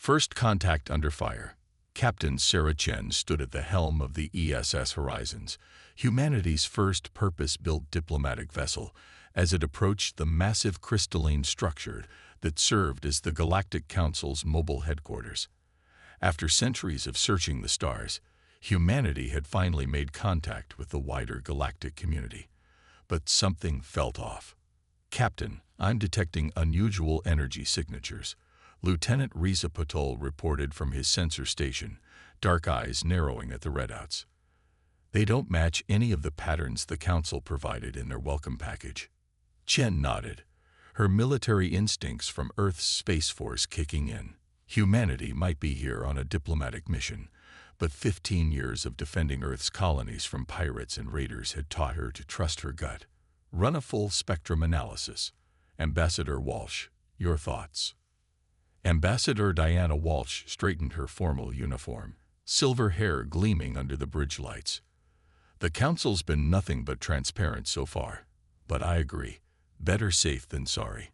First contact under fire. Captain Sarah Chen stood at the helm of the ESS Horizons, humanity's first purpose-built diplomatic vessel, as it approached the massive crystalline structure that served as the Galactic Council's mobile headquarters. After centuries of searching the stars, humanity had finally made contact with the wider galactic community. But something felt off. "Captain, I'm detecting unusual energy signatures," Lieutenant Reza Patel reported from his sensor station, dark eyes narrowing at the readouts. "They don't match any of the patterns the Council provided in their welcome package." Chen nodded, her military instincts from Earth's Space Force kicking in. Humanity might be here on a diplomatic mission, but 15 years of defending Earth's colonies from pirates and raiders had taught her to trust her gut. "Run a full-spectrum analysis. Ambassador Walsh, your thoughts?" Ambassador Diana Walsh straightened her formal uniform, silver hair gleaming under the bridge lights. "The Council's been nothing but transparent so far, but I agree. Better safe than sorry.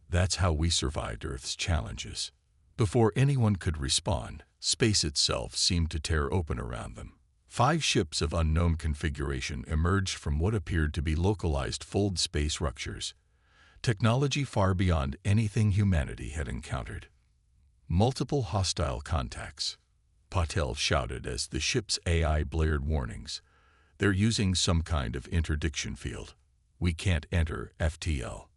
That's how we survived Earth's challenges." Before anyone could respond, space itself seemed to tear open around them. 5 ships of unknown configuration emerged from what appeared to be localized fold space ruptures, technology far beyond anything humanity had encountered. "Multiple hostile contacts," Patel shouted as the ship's AI blared warnings. "They're using some kind of interdiction field. We can't enter FTL."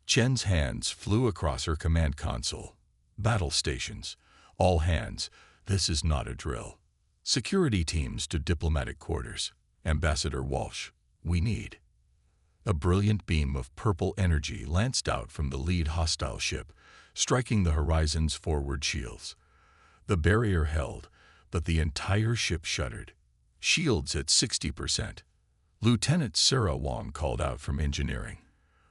Chen's hands flew across her command console. "Battle stations. All hands. This is not a drill. Security teams to diplomatic quarters. Ambassador Walsh, we need." A brilliant beam of purple energy lanced out from the lead hostile ship, striking the Horizon's forward shields. The barrier held, but the entire ship shuddered. "Shields at 60%. Lieutenant Sarah Wong called out from engineering.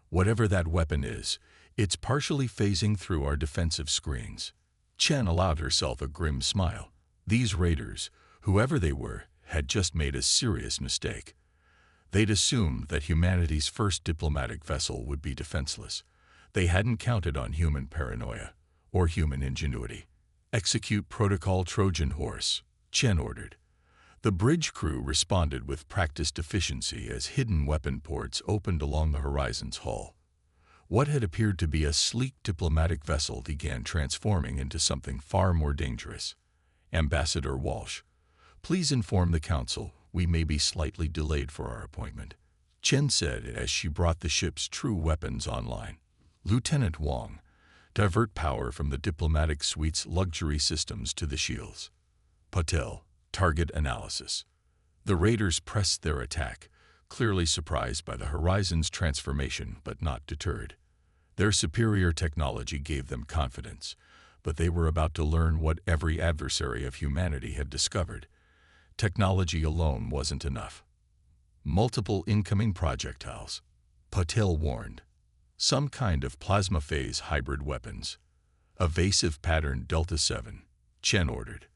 "Whatever that weapon is, it's partially phasing through our defensive screens." Chen allowed herself a grim smile. These raiders, whoever they were, had just made a serious mistake. They'd assumed that humanity's first diplomatic vessel would be defenseless. They hadn't counted on human paranoia or human ingenuity. "Execute Protocol Trojan Horse," Chen ordered. The bridge crew responded with practiced efficiency as hidden weapon ports opened along the Horizon's hull. What had appeared to be a sleek diplomatic vessel began transforming into something far more dangerous. "Ambassador Walsh, please inform the Council we may be slightly delayed for our appointment," Chen said as she brought the ship's true weapons online. "Lieutenant Wong, divert power from the diplomatic suite's luxury systems to the shields." Patel, target analysis. The raiders pressed their attack, clearly surprised by the Horizon's transformation but not deterred. Their superior technology gave them confidence, but they were about to learn what every adversary of humanity had discovered. Technology alone wasn't enough. "Multiple incoming projectiles," Patel warned. "Some kind of plasma phase hybrid weapons." "Evasive pattern Delta 7, Chen ordered.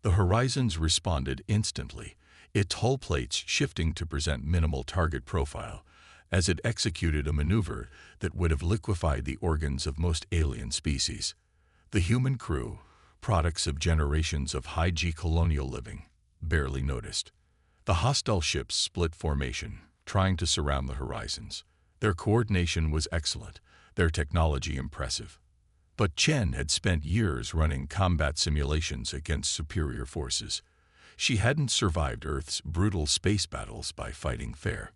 The Horizons responded instantly, its hull plates shifting to present minimal target profile, as it executed a maneuver that would have liquefied the organs of most alien species. The human crew, products of generations of high-G colonial living, barely noticed. The hostile ships split formation, trying to surround the Horizons. Their coordination was excellent, their technology impressive. But Chen had spent years running combat simulations against superior forces. She hadn't survived Earth's brutal space battles by fighting fair.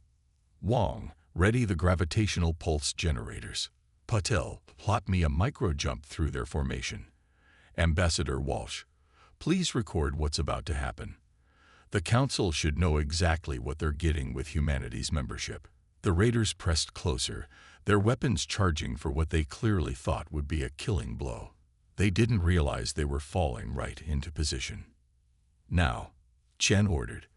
"Wong, ready the gravitational pulse generators." Patel, plot me a micro-jump through their formation. "Ambassador Walsh, please record what's about to happen." The Council should know exactly what they're getting with humanity's membership. The raiders pressed closer, their weapons charging for what they clearly thought would be a killing blow. They didn't realize they were falling right into position. "Now," Chen ordered,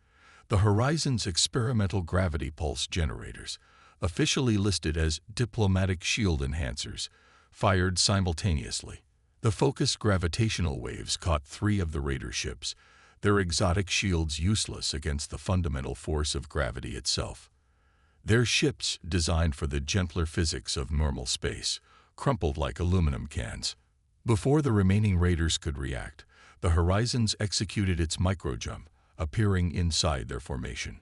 "the Horizon's experimental gravity pulse generators, officially listed as diplomatic shield enhancers, fired simultaneously. The focused gravitational waves caught 3 of the raider ships, their exotic shields useless against the fundamental force of gravity itself. Their ships, designed for the gentler physics of normal space, crumpled like aluminum cans. Before the remaining raiders could react, the Horizons executed its microjump, appearing inside their formation.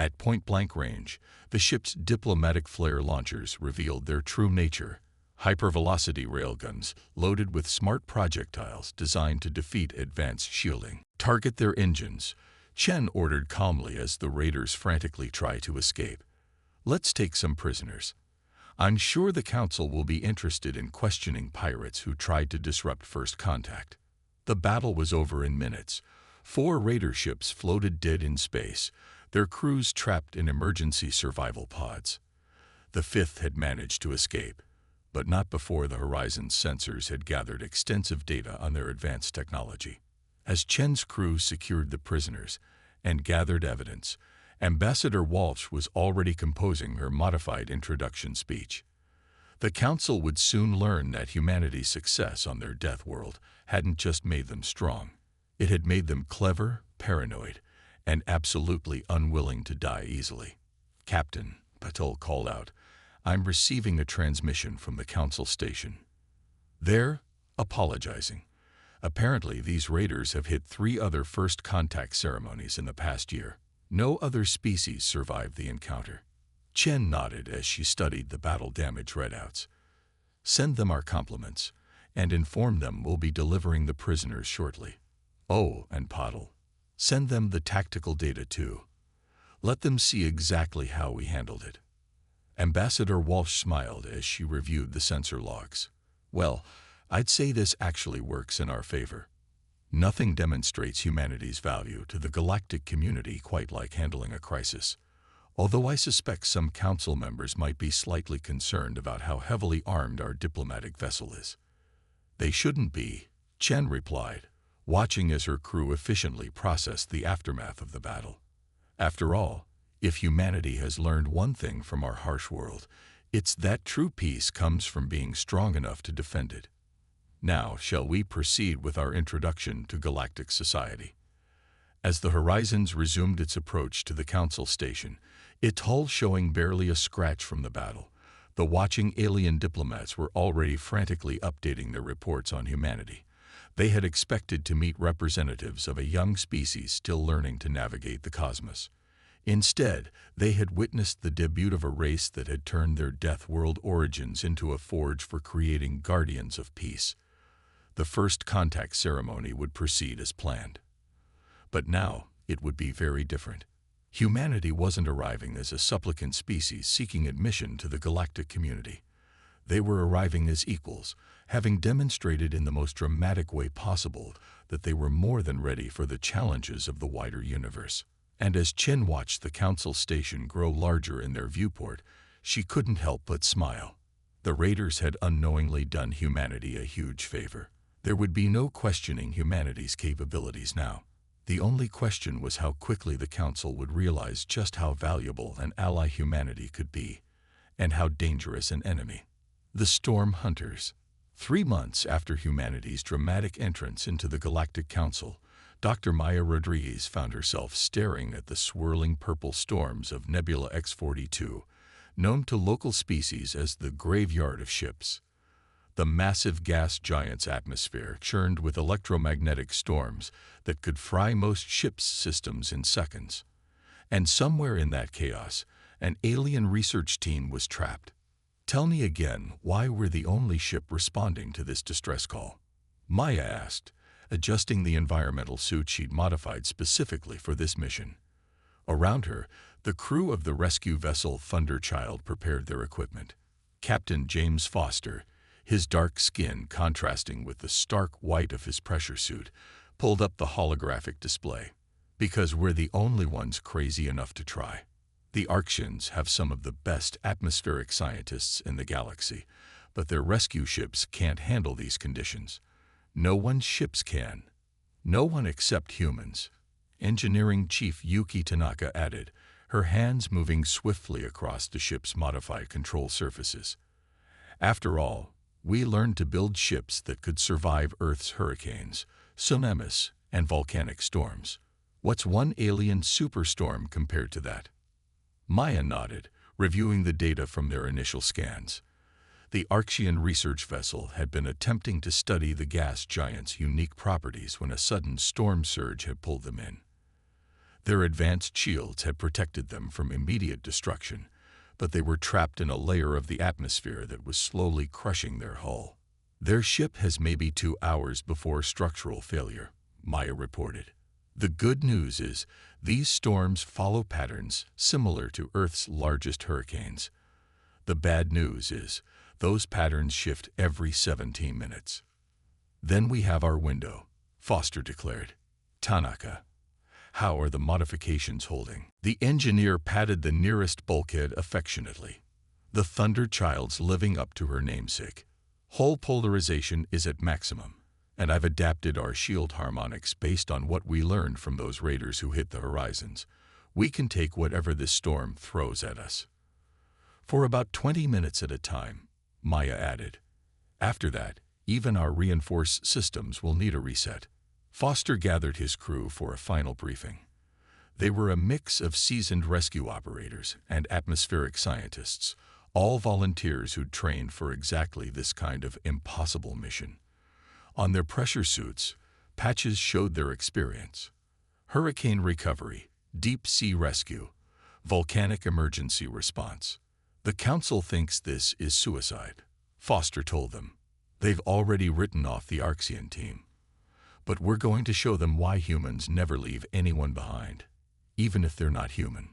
At point-blank range, the ship's diplomatic flare launchers revealed their true nature: hypervelocity railguns loaded with smart projectiles designed to defeat advanced shielding. "Target their engines," Chen ordered calmly as the raiders frantically try to escape. "Let's take some prisoners. I'm sure the Council will be interested in questioning pirates who tried to disrupt first contact." The battle was over in minutes. 4 raider ships floated dead in space, their crews trapped in emergency survival pods. The 5th had managed to escape, but not before the Horizon's sensors had gathered extensive data on their advanced technology. As Chen's crew secured the prisoners and gathered evidence, Ambassador Walsh was already composing her modified introduction speech. The Council would soon learn that humanity's success on their death world hadn't just made them strong. It had made them clever, paranoid, and absolutely unwilling to die easily. "Captain," Patel called out, "I'm receiving a transmission from the Council station. They're apologizing. Apparently, these raiders have hit 3 other first contact ceremonies in the past year. No other species survived the encounter." Chen nodded as she studied the battle damage readouts. "Send them our compliments, and inform them we'll be delivering the prisoners shortly. Oh, and Pottle, send them the tactical data too. Let them see exactly how we handled it." Ambassador Walsh smiled as she reviewed the sensor logs. "Well, I'd say this actually works in our favor. Nothing demonstrates humanity's value to the galactic community quite like handling a crisis, although I suspect some Council members might be slightly concerned about how heavily armed our diplomatic vessel is." "They shouldn't be," Chen replied, watching as her crew efficiently processed the aftermath of the battle. "After all, if humanity has learned one thing from our harsh world, it's that true peace comes from being strong enough to defend it. Now, shall we proceed with our introduction to galactic society?" As the Horizons resumed its approach to the Council station, its hull showing barely a scratch from the battle, the watching alien diplomats were already frantically updating their reports on humanity. They had expected to meet representatives of a young species still learning to navigate the cosmos. Instead, they had witnessed the debut of a race that had turned their Deathworld origins into a forge for creating guardians of peace. The first contact ceremony would proceed as planned. But now, it would be very different. Humanity wasn't arriving as a supplicant species seeking admission to the galactic community. They were arriving as equals, having demonstrated in the most dramatic way possible that they were more than ready for the challenges of the wider universe. And as Chen watched the Council station grow larger in their viewport, she couldn't help but smile. The raiders had unknowingly done humanity a huge favor. There would be no questioning humanity's capabilities now. The only question was how quickly the Council would realize just how valuable an ally humanity could be, and how dangerous an enemy. The Storm Hunters. 3 months after humanity's dramatic entrance into the Galactic Council, Dr. Maya Rodriguez found herself staring at the swirling purple storms of Nebula X-42, known to local species as the graveyard of ships. The massive gas giant's atmosphere churned with electromagnetic storms that could fry most ships' systems in seconds. And somewhere in that chaos, an alien research team was trapped. "Tell me again why we're the only ship responding to this distress call," Maya asked, adjusting the environmental suit she'd modified specifically for this mission. Around her, the crew of the rescue vessel Thunderchild prepared their equipment. Captain James Foster, his dark skin contrasting with the stark white of his pressure suit, pulled up the holographic display. "Because we're the only ones crazy enough to try. The Arctians have some of the best atmospheric scientists in the galaxy, but their rescue ships can't handle these conditions. No one's ships can. No one except humans," Engineering Chief Yuki Tanaka added, her hands moving swiftly across the ship's modified control surfaces. "After all, we learned to build ships that could survive Earth's hurricanes, tsunamis, and volcanic storms. What's one alien superstorm compared to that?" Maya nodded, reviewing the data from their initial scans. The Archean research vessel had been attempting to study the gas giant's unique properties when a sudden storm surge had pulled them in. Their advanced shields had protected them from immediate destruction, but they were trapped in a layer of the atmosphere that was slowly crushing their hull. Their ship has maybe 2 hours before structural failure, Maya reported. The good news is these storms follow patterns similar to Earth's largest hurricanes. The bad news is those patterns shift every 17 minutes. Then we have our window, Foster declared. Tanaka, how are the modifications holding? The engineer patted the nearest bulkhead affectionately. The Thunder Child's living up to her namesake. Hull polarization is at maximum, and I've adapted our shield harmonics based on what we learned from those raiders who hit the horizons. We can take whatever this storm throws at us. For about 20 minutes at a time, Maya added. After that, even our reinforced systems will need a reset. Foster gathered his crew for a final briefing. They were a mix of seasoned rescue operators and atmospheric scientists, all volunteers who'd trained for exactly this kind of impossible mission. On their pressure suits, patches showed their experience. Hurricane recovery, deep sea rescue, volcanic emergency response. The Council thinks this is suicide, Foster told them. They've already written off the Archean team. But we're going to show them why humans never leave anyone behind, even if they're not human.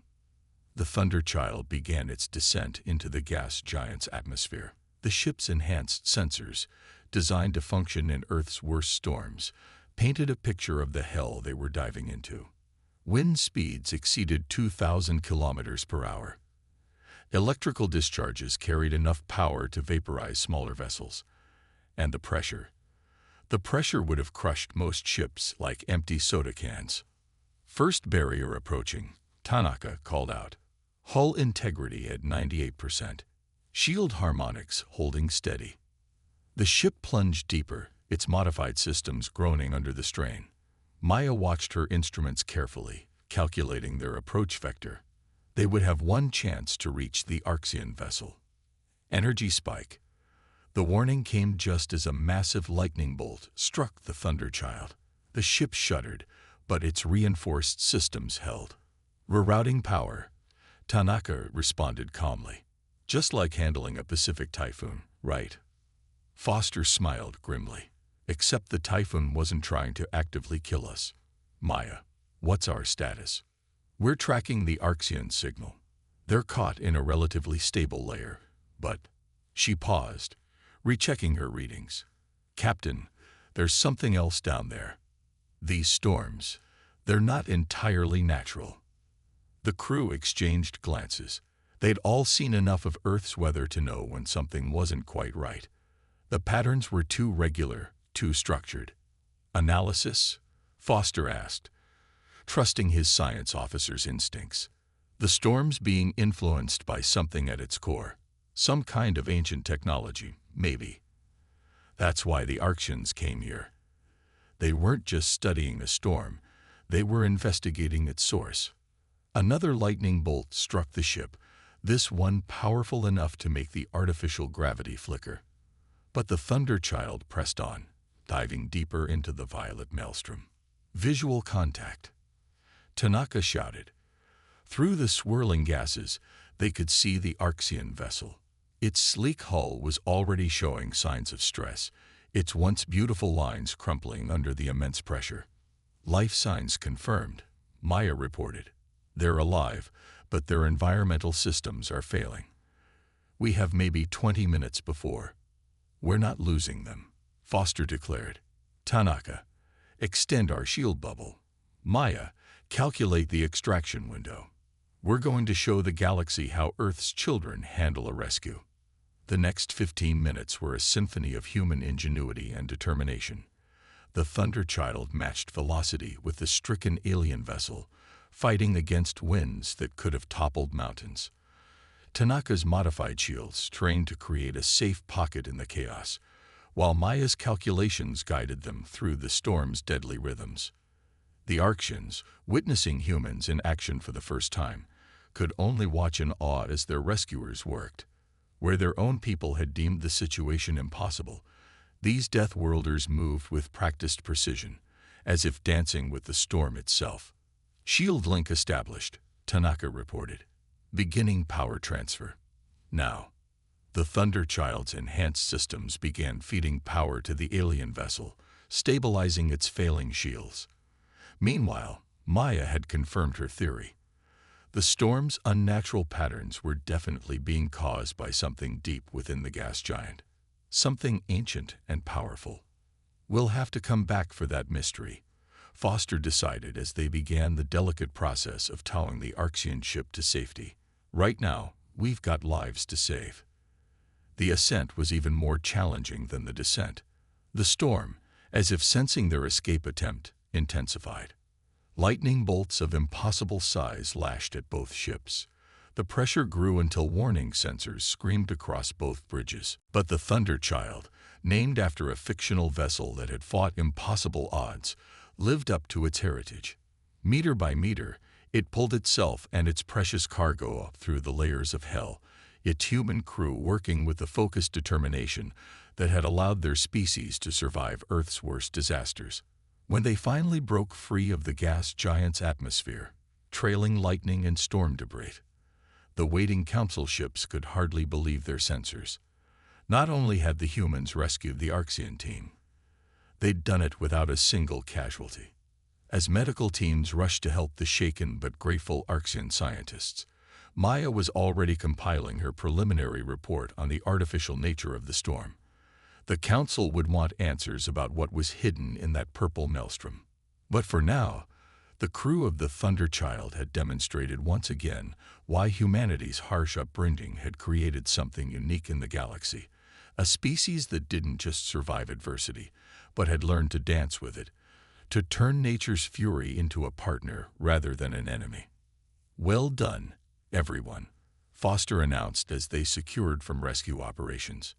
The Thunder Child began its descent into the gas giant's atmosphere. The ship's enhanced sensors, designed to function in Earth's worst storms, painted a picture of the hell they were diving into. Wind speeds exceeded 2,000 kilometers per hour. Electrical discharges carried enough power to vaporize smaller vessels. And the pressure. The pressure would have crushed most ships like empty soda cans. First barrier approaching, Tanaka called out. Hull integrity at 98%. Shield harmonics holding steady. The ship plunged deeper, its modified systems groaning under the strain. Maya watched her instruments carefully, calculating their approach vector. They would have one chance to reach the Archean vessel. Energy spike. The warning came just as a massive lightning bolt struck the Thunder Child. The ship shuddered, but its reinforced systems held. Rerouting power. Tanaka responded calmly. Just like handling a Pacific typhoon, right? Foster smiled grimly. Except the typhoon wasn't trying to actively kill us. Maya, what's our status? We're tracking the Archean signal. They're caught in a relatively stable layer, but... She paused, rechecking her readings. Captain, there's something else down there. These storms, they're not entirely natural. The crew exchanged glances. They'd all seen enough of Earth's weather to know when something wasn't quite right. The patterns were too regular, too structured. Analysis? Foster asked, trusting his science officer's instincts. The storm's being influenced by something at its core. Some kind of ancient technology, maybe. That's why the Archeans came here. They weren't just studying a storm, they were investigating its source. Another lightning bolt struck the ship, this one powerful enough to make the artificial gravity flicker. But the Thunder Child pressed on, diving deeper into the violet maelstrom. Visual contact. Tanaka shouted. Through the swirling gases, they could see the Archean vessel. Its sleek hull was already showing signs of stress, its once beautiful lines crumpling under the immense pressure. Life signs confirmed, Maya reported. They're alive, but their environmental systems are failing. We have maybe 20 minutes before. We're not losing them, Foster declared. Tanaka, extend our shield bubble. Maya, calculate the extraction window. We're going to show the galaxy how Earth's children handle a rescue. The next 15 minutes were a symphony of human ingenuity and determination. The Thunder Child matched velocity with the stricken alien vessel, fighting against winds that could have toppled mountains. Tanaka's modified shields trained to create a safe pocket in the chaos, while Maya's calculations guided them through the storm's deadly rhythms. The Archeans, witnessing humans in action for the first time, could only watch in awe as their rescuers worked. Where their own people had deemed the situation impossible, these Deathworlders moved with practiced precision, as if dancing with the storm itself. Shield link established, Tanaka reported. Beginning power transfer. Now, the Thunderchild's enhanced systems began feeding power to the alien vessel, stabilizing its failing shields. Meanwhile, Maya had confirmed her theory. The storm's unnatural patterns were definitely being caused by something deep within the gas giant. Something ancient and powerful. We'll have to come back for that mystery, Foster decided as they began the delicate process of towing the Arxian ship to safety. Right now, we've got lives to save. The ascent was even more challenging than the descent. The storm, as if sensing their escape attempt, intensified. Lightning bolts of impossible size lashed at both ships. The pressure grew until warning sensors screamed across both bridges. But the Thunderchild, named after a fictional vessel that had fought impossible odds, lived up to its heritage. Meter by meter, it pulled itself and its precious cargo up through the layers of hell, its human crew working with the focused determination that had allowed their species to survive Earth's worst disasters. When they finally broke free of the gas giant's atmosphere, trailing lightning and storm debris, the waiting council ships could hardly believe their sensors. Not only had the humans rescued the Arxian team, they'd done it without a single casualty. As medical teams rushed to help the shaken but grateful Arxian scientists, Maya was already compiling her preliminary report on the artificial nature of the storm. The council would want answers about what was hidden in that purple maelstrom. But for now, the crew of the Thunderchild had demonstrated once again why humanity's harsh upbringing had created something unique in the galaxy, a species that didn't just survive adversity, but had learned to dance with it, to turn nature's fury into a partner rather than an enemy. "Well done, everyone," Foster announced as they secured from rescue operations.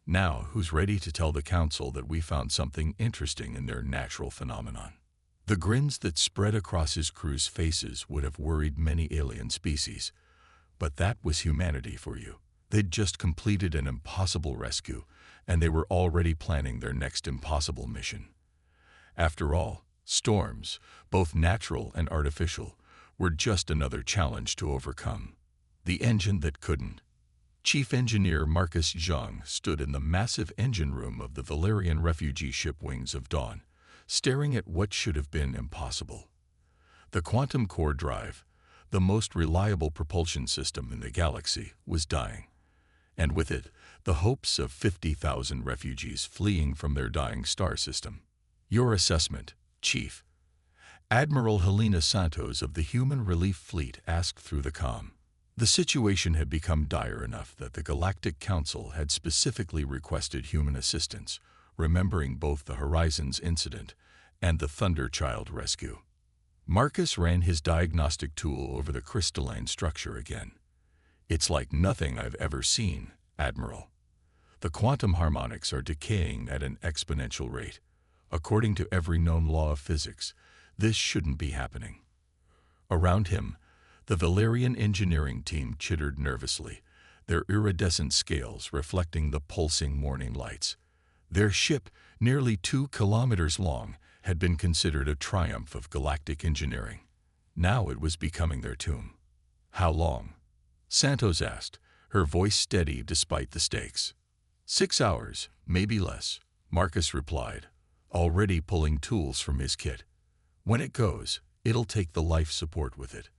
"Now, who's ready to tell the council that we found something interesting in their natural phenomenon?" The grins that spread across his crew's faces would have worried many alien species, but that was humanity for you. They'd just completed an impossible rescue, and they were already planning their next impossible mission. After all, storms, both natural and artificial, were just another challenge to overcome. The engine that couldn't. Chief Engineer Marcus Zhang stood in the massive engine room of the Valerian refugee ship Wings of Dawn, staring at what should have been impossible. The quantum core drive, the most reliable propulsion system in the galaxy, was dying. And with it, the hopes of 50,000 refugees fleeing from their dying star system. "Your assessment, Chief," Admiral Helena Santos of the Human Relief Fleet asked through the comm. The situation had become dire enough that the Galactic Council had specifically requested human assistance, remembering both the Horizons incident and the Thunderchild rescue. Marcus ran his diagnostic tool over the crystalline structure again. "It's like nothing I've ever seen, Admiral. The quantum harmonics are decaying at an exponential rate. According to every known law of physics, this shouldn't be happening." Around him, the Valerian engineering team chittered nervously, their iridescent scales reflecting the pulsing morning lights. Their ship, nearly 2 kilometers long, had been considered a triumph of galactic engineering. Now it was becoming their tomb. "How long?" Santos asked, her voice steady despite the stakes. 6 hours, maybe less," Marcus replied, already pulling tools from his kit. "When it goes, it'll take the life support with it.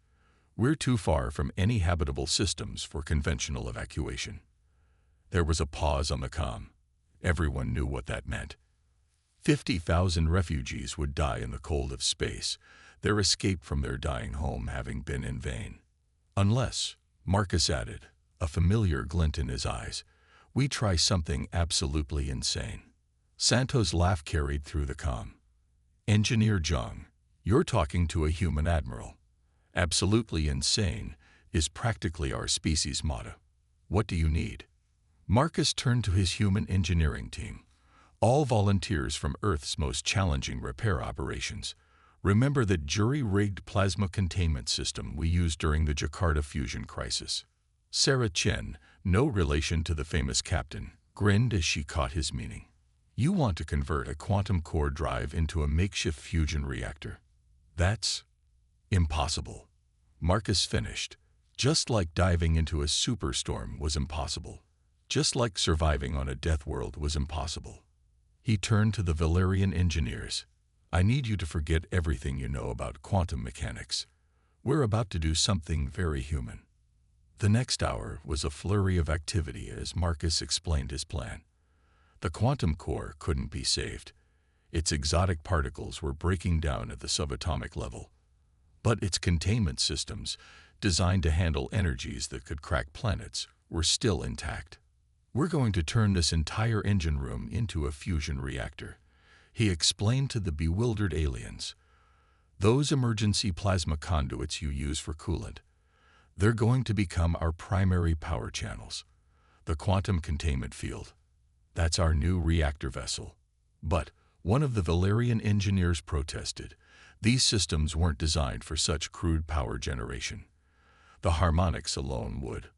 We're too far from any habitable systems for conventional evacuation." There was a pause on the comm. Everyone knew what that meant. 50,000 refugees would die in the cold of space, their escape from their dying home having been in vain. "Unless," Marcus added, a familiar glint in his eyes, "we try something absolutely insane." Santos' laugh carried through the comm. "Engineer Zhang, you're talking to a human admiral. Absolutely insane is practically our species' motto. What do you need?" Marcus turned to his human engineering team, all volunteers from Earth's most challenging repair operations. "Remember that jury-rigged plasma containment system we used during the Jakarta fusion crisis?" Sarah Chen, no relation to the famous captain, grinned as she caught his meaning. You want to convert a quantum core drive into a makeshift fusion reactor. That's impossible. Marcus finished. Just like diving into a superstorm was impossible. Just like surviving on a death world was impossible. He turned to the Valerian engineers. I need you to forget everything you know about quantum mechanics. We're about to do something very human. The next hour was a flurry of activity as Marcus explained his plan. The quantum core couldn't be saved. Its exotic particles were breaking down at the subatomic level. But its containment systems, designed to handle energies that could crack planets, were still intact. We're going to turn this entire engine room into a fusion reactor, he explained to the bewildered aliens. Those emergency plasma conduits you use for coolant, they're going to become our primary power channels. The quantum containment field, that's our new reactor vessel. But one of the Valerian engineers protested. These systems weren't designed for such crude power generation. The harmonics alone would.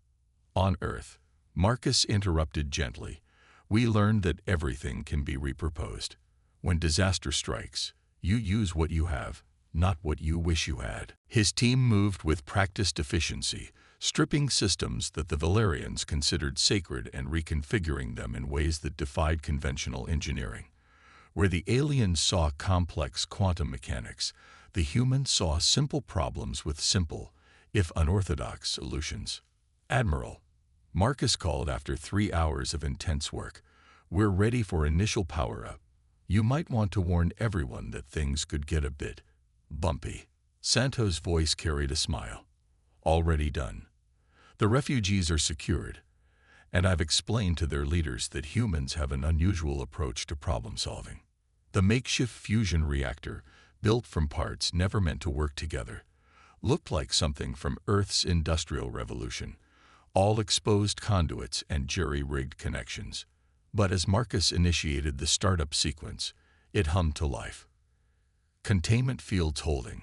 On Earth, Marcus interrupted gently. We learned that everything can be repurposed. When disaster strikes, you use what you have, not what you wish you had. His team moved with practiced efficiency, stripping systems that the Valerians considered sacred and reconfiguring them in ways that defied conventional engineering. Where the aliens saw complex quantum mechanics, the humans saw simple problems with simple, if unorthodox, solutions. Admiral, Marcus called after 3 hours of intense work. We're ready for initial power-up. You might want to warn everyone that things could get a bit bumpy. Santo's voice carried a smile. Already done. The refugees are secured, and I've explained to their leaders that humans have an unusual approach to problem-solving. The makeshift fusion reactor, built from parts never meant to work together, looked like something from Earth's Industrial Revolution, all exposed conduits and jury-rigged connections. But as Marcus initiated the startup sequence, it hummed to life. Containment fields holding,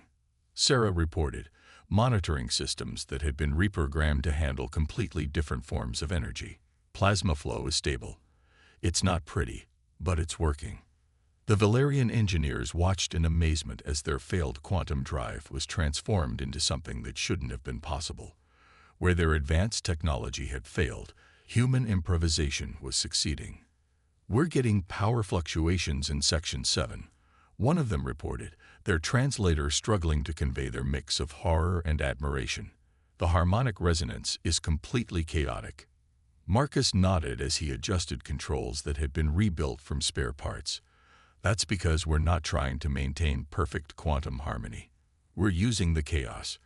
Sarah reported, monitoring systems that had been reprogrammed to handle completely different forms of energy. Plasma flow is stable. It's not pretty, but it's working. The Valerian engineers watched in amazement as their failed quantum drive was transformed into something that shouldn't have been possible. Where their advanced technology had failed, human improvisation was succeeding. We're getting power fluctuations in Section 7. One of them reported, their translator struggling to convey their mix of horror and admiration. The harmonic resonance is completely chaotic. Marcus nodded as he adjusted controls that had been rebuilt from spare parts. That's because we're not trying to maintain perfect quantum harmony. We're using the chaos,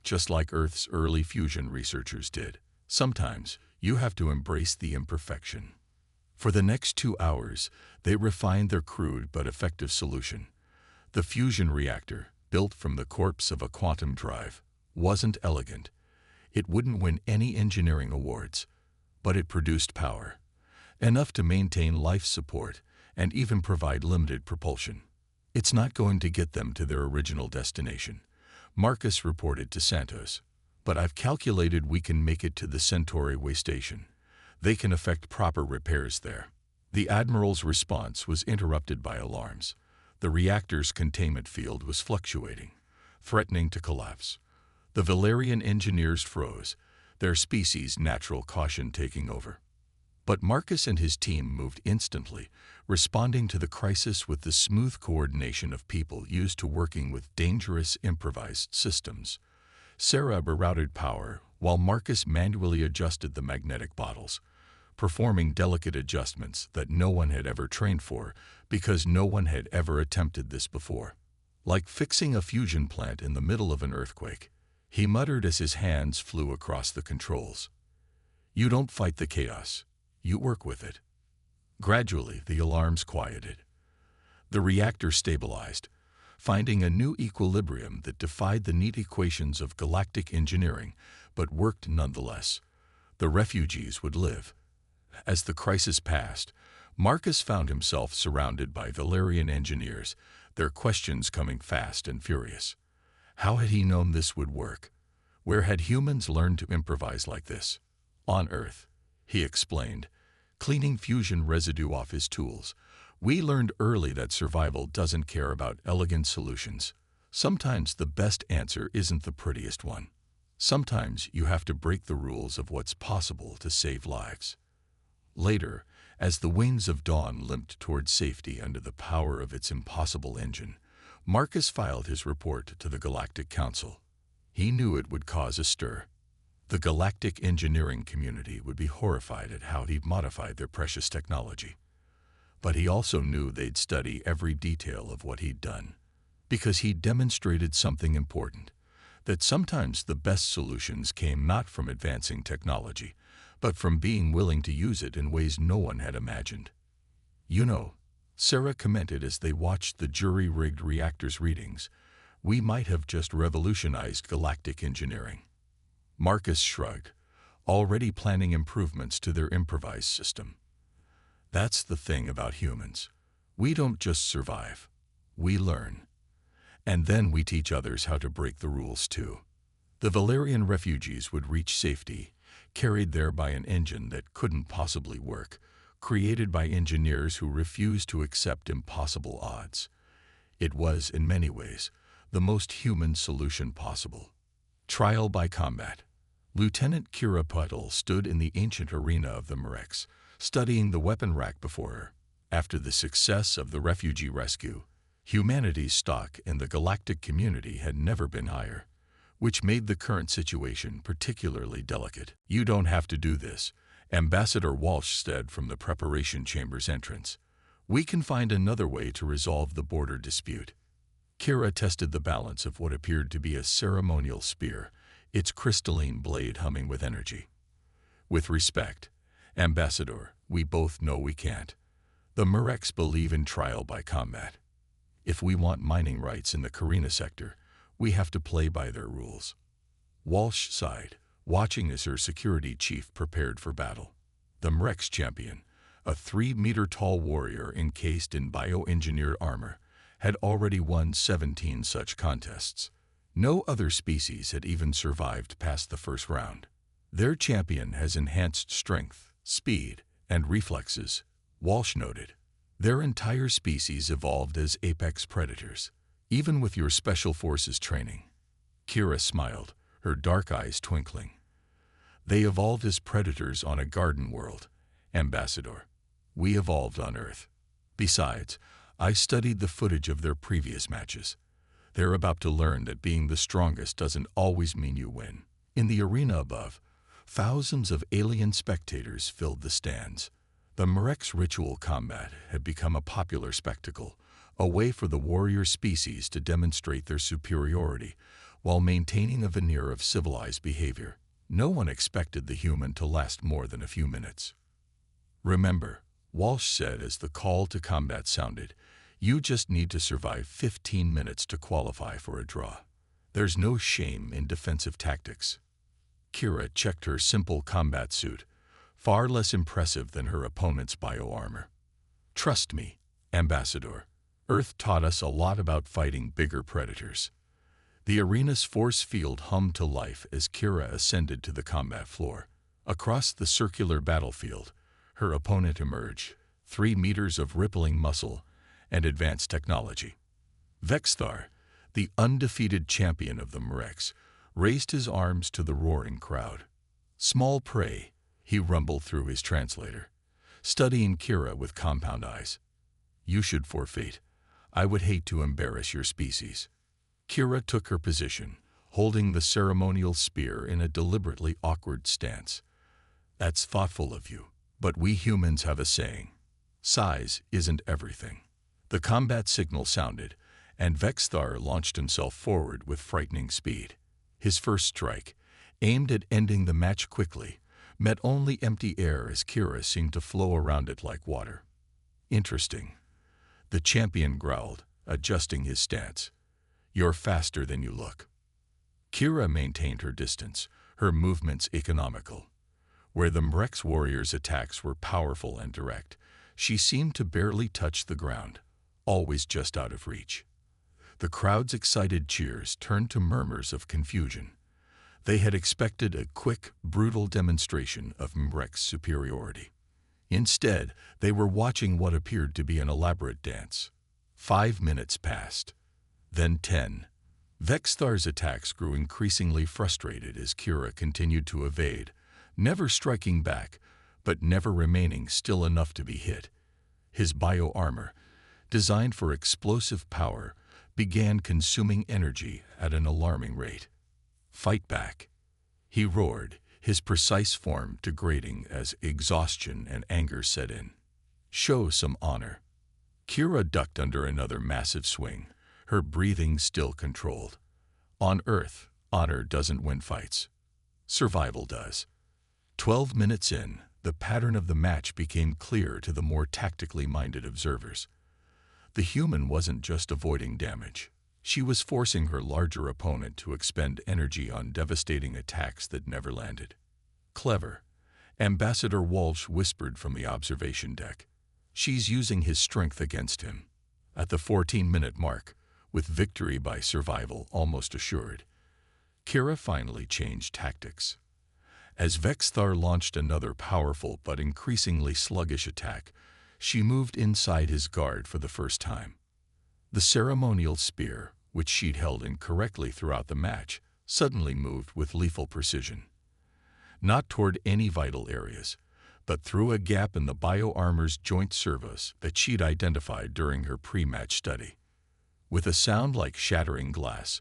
just like Earth's early fusion researchers did. Sometimes, you have to embrace the imperfection. For the next 2 hours, they refined their crude but effective solution. The fusion reactor, built from the corpse of a quantum drive, wasn't elegant. It wouldn't win any engineering awards, but it produced power, enough to maintain life support and even provide limited propulsion. It's not going to get them to their original destination, Marcus reported to Santos, but I've calculated we can make it to the Centauri way station. They can effect proper repairs there. The Admiral's response was interrupted by alarms. The reactor's containment field was fluctuating, threatening to collapse. The Valerian engineers froze, their species' natural caution taking over. But Marcus and his team moved instantly, responding to the crisis with the smooth coordination of people used to working with dangerous improvised systems. Sarah rerouted power, while Marcus manually adjusted the magnetic bottles, performing delicate adjustments that no one had ever trained for because no one had ever attempted this before. Like fixing a fusion plant in the middle of an earthquake, he muttered as his hands flew across the controls. You don't fight the chaos, you work with it. Gradually, the alarms quieted. The reactor stabilized, finding a new equilibrium that defied the neat equations of galactic engineering, but worked nonetheless. The refugees would live. As the crisis passed, Marcus found himself surrounded by Valerian engineers, their questions coming fast and furious. How had he known this would work? Where had humans learned to improvise like this? On Earth, he explained, cleaning fusion residue off his tools. We learned early that survival doesn't care about elegant solutions. Sometimes the best answer isn't the prettiest one. Sometimes you have to break the rules of what's possible to save lives. Later, as the wings of dawn limped toward safety under the power of its impossible engine, Marcus filed his report to the Galactic Council. He knew it would cause a stir. The galactic engineering community would be horrified at how he'd modified their precious technology. But he also knew they'd study every detail of what he'd done, because he'd demonstrated something important, that sometimes the best solutions came not from advancing technology, but from being willing to use it in ways no one had imagined. You know, Sarah commented as they watched the jury-rigged reactor's readings, we might have just revolutionized galactic engineering. Marcus shrugged, already planning improvements to their improvised system. That's the thing about humans. We don't just survive. We learn. And then we teach others how to break the rules too. The Valerian refugees would reach safety, carried there by an engine that couldn't possibly work, created by engineers who refused to accept impossible odds. It was, in many ways, the most human solution possible. Trial by combat. Lieutenant Kira Puddle stood in the ancient arena of the Murex, studying the weapon rack before her. After the success of the refugee rescue, humanity's stock in the galactic community had never been higher, which made the current situation particularly delicate. You don't have to do this, Ambassador Walsh said from the preparation chamber's entrance. We can find another way to resolve the border dispute. Kira tested the balance of what appeared to be a ceremonial spear, its crystalline blade humming with energy. With respect, Ambassador, we both know we can't. The Murex believe in trial by combat. If we want mining rights in the Carina sector, we have to play by their rules. Walsh sighed, watching as her security chief prepared for battle. The Murex champion, a 3-meter-tall warrior encased in bioengineered armor, had already won 17 such contests. No other species had even survived past the first round. Their champion has enhanced strength, speed, and reflexes, Walsh noted. Their entire species evolved as apex predators, even with your special forces training. Kira smiled, her dark eyes twinkling. They evolved as predators on a garden world, Ambassador. We evolved on Earth. Besides, I studied the footage of their previous matches. They're about to learn that being the strongest doesn't always mean you win. In the arena above, thousands of alien spectators filled the stands. The Murex ritual combat had become a popular spectacle, a way for the warrior species to demonstrate their superiority while maintaining a veneer of civilized behavior. No one expected the human to last more than a few minutes. Remember, Walsh said as the call to combat sounded, you just need to survive 15 minutes to qualify for a draw. There's no shame in defensive tactics. Kira checked her simple combat suit, far less impressive than her opponent's bioarmor. Trust me, Ambassador, Earth taught us a lot about fighting bigger predators. The arena's force field hummed to life as Kira ascended to the combat floor. Across the circular battlefield, her opponent emerged, 3 meters of rippling muscle and advanced technology. Vexthar, the undefeated champion of the Murex, raised his arms to the roaring crowd. Small prey, he rumbled through his translator, studying Kira with compound eyes. You should forfeit. I would hate to embarrass your species. Kira took her position, holding the ceremonial spear in a deliberately awkward stance. That's thoughtful of you, but we humans have a saying. Size isn't everything. The combat signal sounded, and Vexthar launched himself forward with frightening speed. His first strike, aimed at ending the match quickly, met only empty air as Kira seemed to flow around it like water. Interesting. The champion growled, adjusting his stance. You're faster than you look. Kira maintained her distance, her movements economical. Where the Murex warrior's attacks were powerful and direct, she seemed to barely touch the ground, always just out of reach. The crowd's excited cheers turned to murmurs of confusion. They had expected a quick, brutal demonstration of Mrek's superiority. Instead, they were watching what appeared to be an elaborate dance. 5 minutes passed. Then 10. Vexthar's attacks grew increasingly frustrated as Kira continued to evade, never striking back, but never remaining still enough to be hit. His bio-armor, designed for explosive power, began consuming energy at an alarming rate. "Fight back," he roared, his precise form degrading as exhaustion and anger set in. "Show some honor." Kira ducked under another massive swing, her breathing still controlled. On Earth, honor doesn't win fights. Survival does. 12 minutes in, the pattern of the match became clear to the more tactically minded observers. The human wasn't just avoiding damage. She was forcing her larger opponent to expend energy on devastating attacks that never landed. "Clever," Ambassador Walsh whispered from the observation deck. "She's using his strength against him." At the 14-minute mark, with victory by survival almost assured, Kira finally changed tactics. As Vexthar launched another powerful but increasingly sluggish attack, she moved inside his guard for the first time. The ceremonial spear, which she'd held incorrectly throughout the match, suddenly moved with lethal precision. Not toward any vital areas, but through a gap in the bio-armor's joint servos that she'd identified during her pre-match study. With a sound like shattering glass,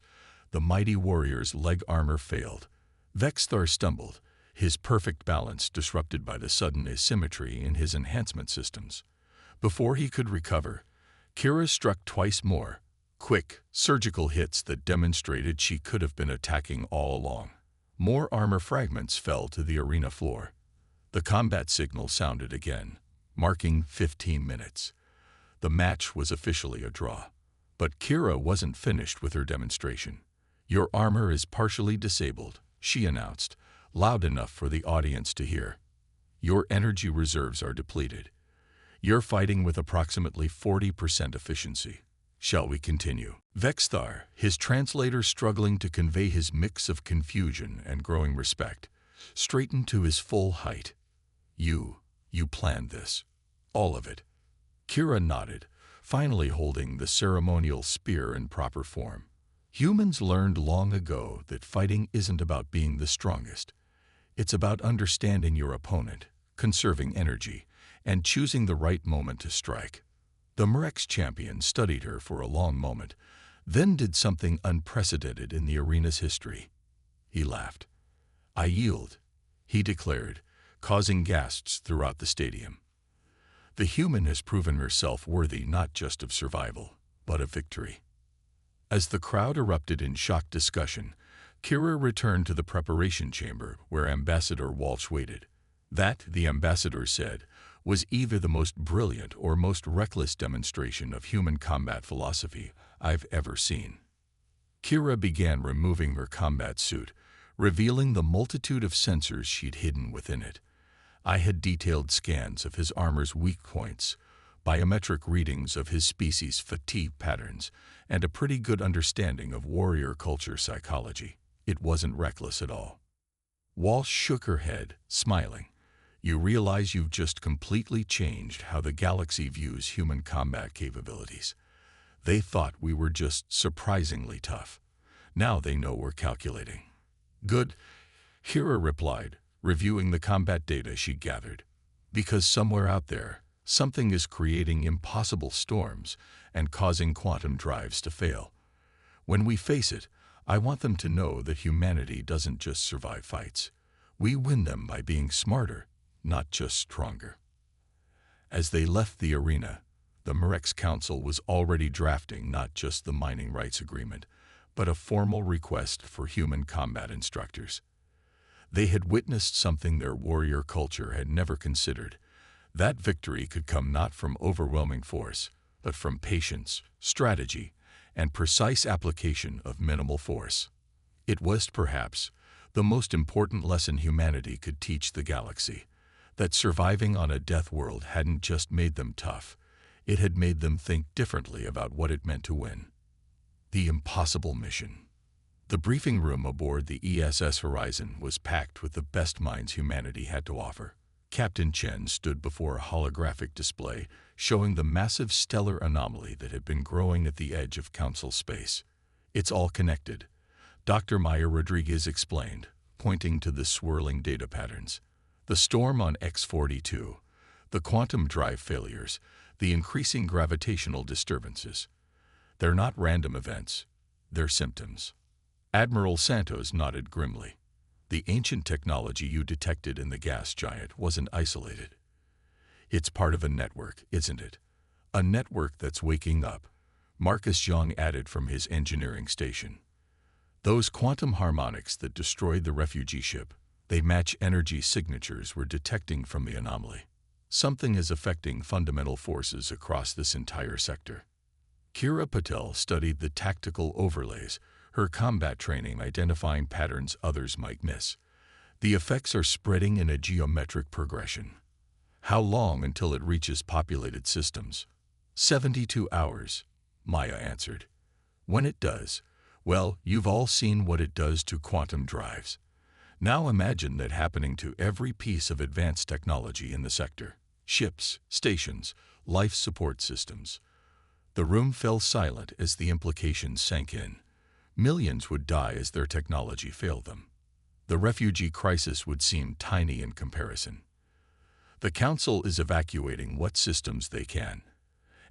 the mighty warrior's leg armor failed. Vexthar stumbled, his perfect balance disrupted by the sudden asymmetry in his enhancement systems. Before he could recover, Kira struck twice more, quick, surgical hits that demonstrated she could have been attacking all along. More armor fragments fell to the arena floor. The combat signal sounded again, marking 15 minutes. The match was officially a draw. But Kira wasn't finished with her demonstration. "Your armor is partially disabled," she announced, loud enough for the audience to hear. "Your energy reserves are depleted. You're fighting with approximately 40% efficiency. Shall we continue?" Vexthar, his translator struggling to convey his mix of confusion and growing respect, straightened to his full height. You planned this. All of it." Kira nodded, finally holding the ceremonial spear in proper form. "Humans learned long ago that fighting isn't about being the strongest. It's about understanding your opponent, conserving energy, and choosing the right moment to strike." The Mrek's champion studied her for a long moment, then did something unprecedented in the arena's history. He laughed. "I yield," he declared, causing gasps throughout the stadium. The human has proven herself worthy not just of survival, but of victory. As the crowd erupted in shocked discussion, Kira returned to the preparation chamber where Ambassador Walsh waited. That, the ambassador said, was either the most brilliant or most reckless demonstration of human combat philosophy I've ever seen. Kira began removing her combat suit, revealing the multitude of sensors she'd hidden within it. I had detailed scans of his armor's weak points, biometric readings of his species' fatigue patterns, and a pretty good understanding of warrior culture psychology. It wasn't reckless at all. Walsh shook her head, smiling. "You realize you've just completely changed how the galaxy views human combat capabilities. They thought we were just surprisingly tough. Now they know we're calculating." "Good," Kira replied, reviewing the combat data she'd gathered. "Because somewhere out there, something is creating impossible storms and causing quantum drives to fail. When we face it, I want them to know that humanity doesn't just survive fights. We win them by being smarter, not just stronger." As they left the arena, the Mrek's Council was already drafting not just the mining rights agreement, but a formal request for human combat instructors. They had witnessed something their warrior culture had never considered. That victory could come not from overwhelming force, but from patience, strategy, and precise application of minimal force. It was, perhaps, the most important lesson humanity could teach the galaxy, that surviving on a death world hadn't just made them tough, it had made them think differently about what it meant to win. The impossible mission. The briefing room aboard the ESS Horizon was packed with the best minds humanity had to offer. Captain Chen stood before a holographic display showing the massive stellar anomaly that had been growing at the edge of Council space. "It's all connected," Dr. Maya Rodriguez explained, pointing to the swirling data patterns. "The storm on X-42, the quantum drive failures, the increasing gravitational disturbances. They're not random events, they're symptoms." Admiral Santos nodded grimly. "The ancient technology you detected in the gas giant wasn't isolated. It's part of a network, isn't it? A network that's waking up," Marcus Young added from his engineering station. "Those quantum harmonics that destroyed the refugee ship, they match energy signatures we're detecting from the anomaly. Something is affecting fundamental forces across this entire sector." Kira Patel studied the tactical overlays, her combat training identifying patterns others might miss. "The effects are spreading in a geometric progression." "How long until it reaches populated systems?" 72 hours, Maya answered. "When it does, well, you've all seen what it does to quantum drives. Now imagine that happening to every piece of advanced technology in the sector. Ships, stations, life support systems." The room fell silent as the implications sank in. Millions would die as their technology failed them. The refugee crisis would seem tiny in comparison. "The Council is evacuating what systems they can,"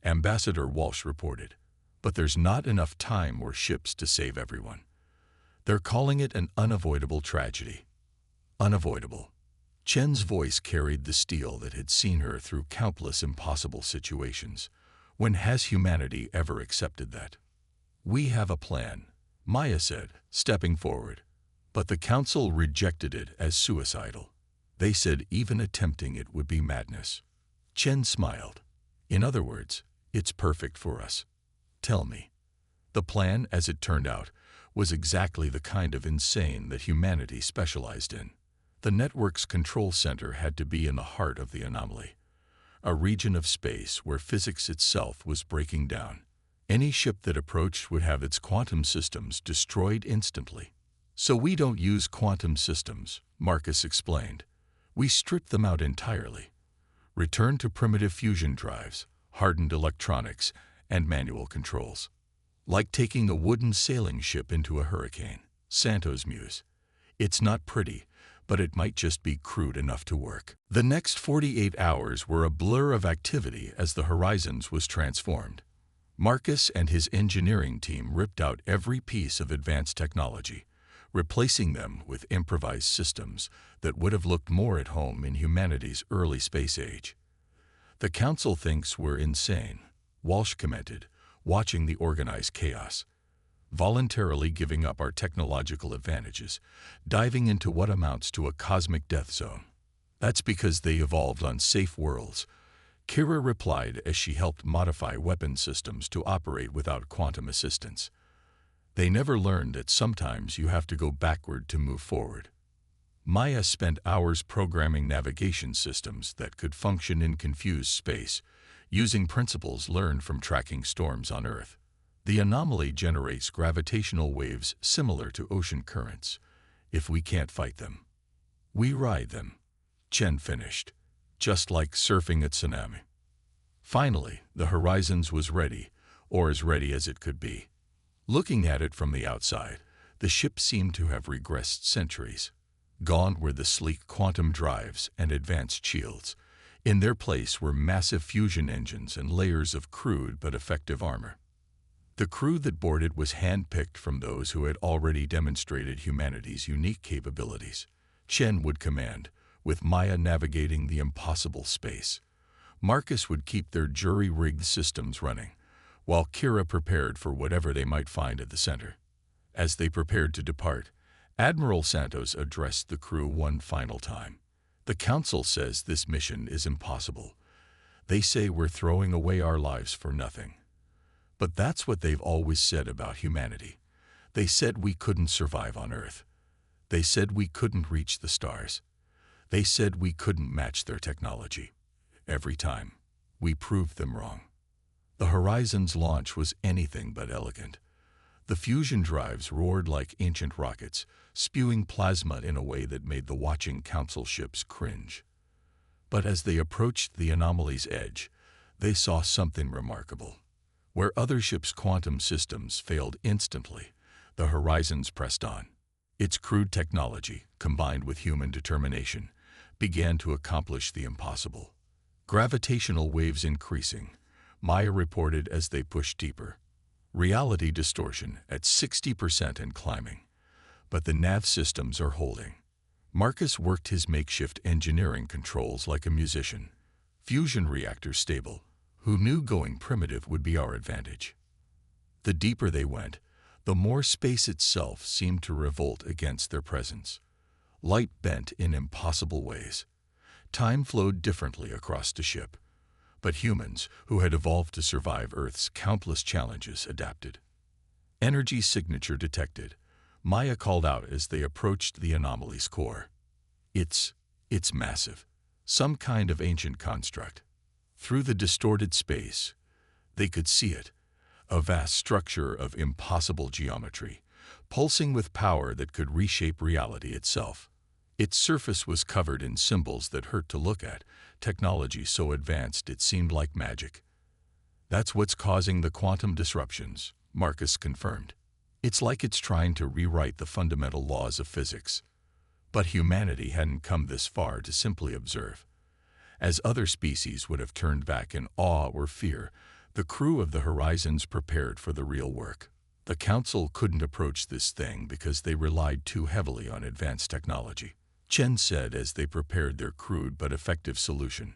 Ambassador Walsh reported. "But there's not enough time or ships to save everyone. They're calling it an unavoidable tragedy." Unavoidable. Chen's voice carried the steel that had seen her through countless impossible situations. When has humanity ever accepted that? "We have a plan," Maya said, stepping forward. "But the Council rejected it as suicidal. They said even attempting it would be madness." Chen smiled. "In other words, it's perfect for us. Tell me." The plan, as it turned out, was exactly the kind of insane that humanity specialized in. The network's control center had to be in the heart of the anomaly, a region of space where physics itself was breaking down. Any ship that approached would have its quantum systems destroyed instantly. "So we don't use quantum systems," Marcus explained. "We strip them out entirely. Return to primitive fusion drives, hardened electronics, and manual controls. Like taking a wooden sailing ship into a hurricane," Santos mused. "It's not pretty, but it might just be crude enough to work." The next 48 hours were a blur of activity as the Horizons was transformed. Marcus and his engineering team ripped out every piece of advanced technology, replacing them with improvised systems that would have looked more at home in humanity's early space age. "The Council thinks we're insane," Walsh commented, watching the organized chaos. "Voluntarily giving up our technological advantages, diving into what amounts to a cosmic death zone. That's because they evolved on safe worlds," Kira replied as she helped modify weapon systems to operate without quantum assistance. "They never learned that sometimes you have to go backward to move forward." Maya spent hours programming navigation systems that could function in confused space, using principles learned from tracking storms on Earth. "The anomaly generates gravitational waves similar to ocean currents. If we can't fight them, we ride them," Chen finished. "Just like surfing a tsunami." Finally, the Horizons was ready, or as ready as it could be. Looking at it from the outside, the ship seemed to have regressed centuries. Gone were the sleek quantum drives and advanced shields. In their place were massive fusion engines and layers of crude but effective armor. The crew that boarded was handpicked from those who had already demonstrated humanity's unique capabilities. Chen would command, with Maya navigating the impossible space. Marcus would keep their jury-rigged systems running, while Kira prepared for whatever they might find at the center. As they prepared to depart, Admiral Santos addressed the crew one final time. "The Council says this mission is impossible. They say we're throwing away our lives for nothing. But that's what they've always said about humanity. They said we couldn't survive on Earth. They said we couldn't reach the stars. They said we couldn't match their technology. Every time, we proved them wrong." The Horizon's launch was anything but elegant. The fusion drives roared like ancient rockets, spewing plasma in a way that made the watching council ships cringe. But as they approached the anomaly's edge, they saw something remarkable. Where other ships' quantum systems failed instantly, the Horizons pressed on. Its crude technology, combined with human determination, began to accomplish the impossible. Gravitational waves increasing, Maya reported as they pushed deeper. Reality distortion at 60% and climbing. But the nav systems are holding. Marcus worked his makeshift engineering controls like a musician. Fusion reactors stable. Who knew going primitive would be our advantage? The deeper they went, the more space itself seemed to revolt against their presence. Light bent in impossible ways. Time flowed differently across the ship. But humans, who had evolved to survive Earth's countless challenges, adapted. Energy signature detected. Maya called out as they approached the anomaly's core. It's massive. Some kind of ancient construct. Through the distorted space, they could see it. A vast structure of impossible geometry, pulsing with power that could reshape reality itself. Its surface was covered in symbols that hurt to look at, technology so advanced it seemed like magic. That's what's causing the quantum disruptions, Marcus confirmed. It's like it's trying to rewrite the fundamental laws of physics. But humanity hadn't come this far to simply observe. As other species would have turned back in awe or fear, the crew of the Horizons prepared for the real work. The Council couldn't approach this thing because they relied too heavily on advanced technology. Chen said as they prepared their crude but effective solution.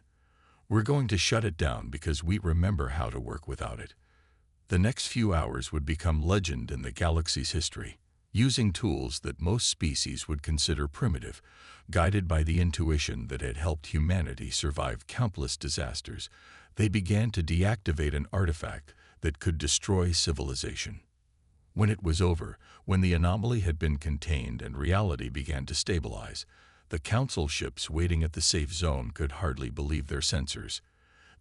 We're going to shut it down because we remember how to work without it. The next few hours would become legend in the galaxy's history. Using tools that most species would consider primitive, guided by the intuition that had helped humanity survive countless disasters, they began to deactivate an artifact that could destroy civilization. When it was over, when the anomaly had been contained and reality began to stabilize, the Council ships waiting at the safe zone could hardly believe their sensors.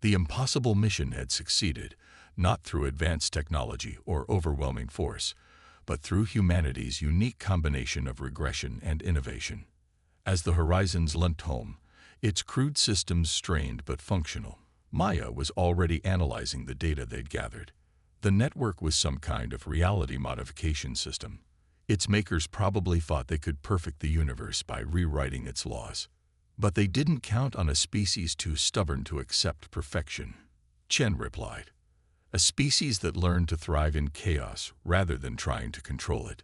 The impossible mission had succeeded, not through advanced technology or overwhelming force, but through humanity's unique combination of regression and innovation. As the Horizons limped home, its crude systems strained but functional, Maya was already analyzing the data they'd gathered. The network was some kind of reality modification system. Its makers probably thought they could perfect the universe by rewriting its laws. But they didn't count on a species too stubborn to accept perfection. Chen replied. A species that learned to thrive in chaos rather than trying to control it.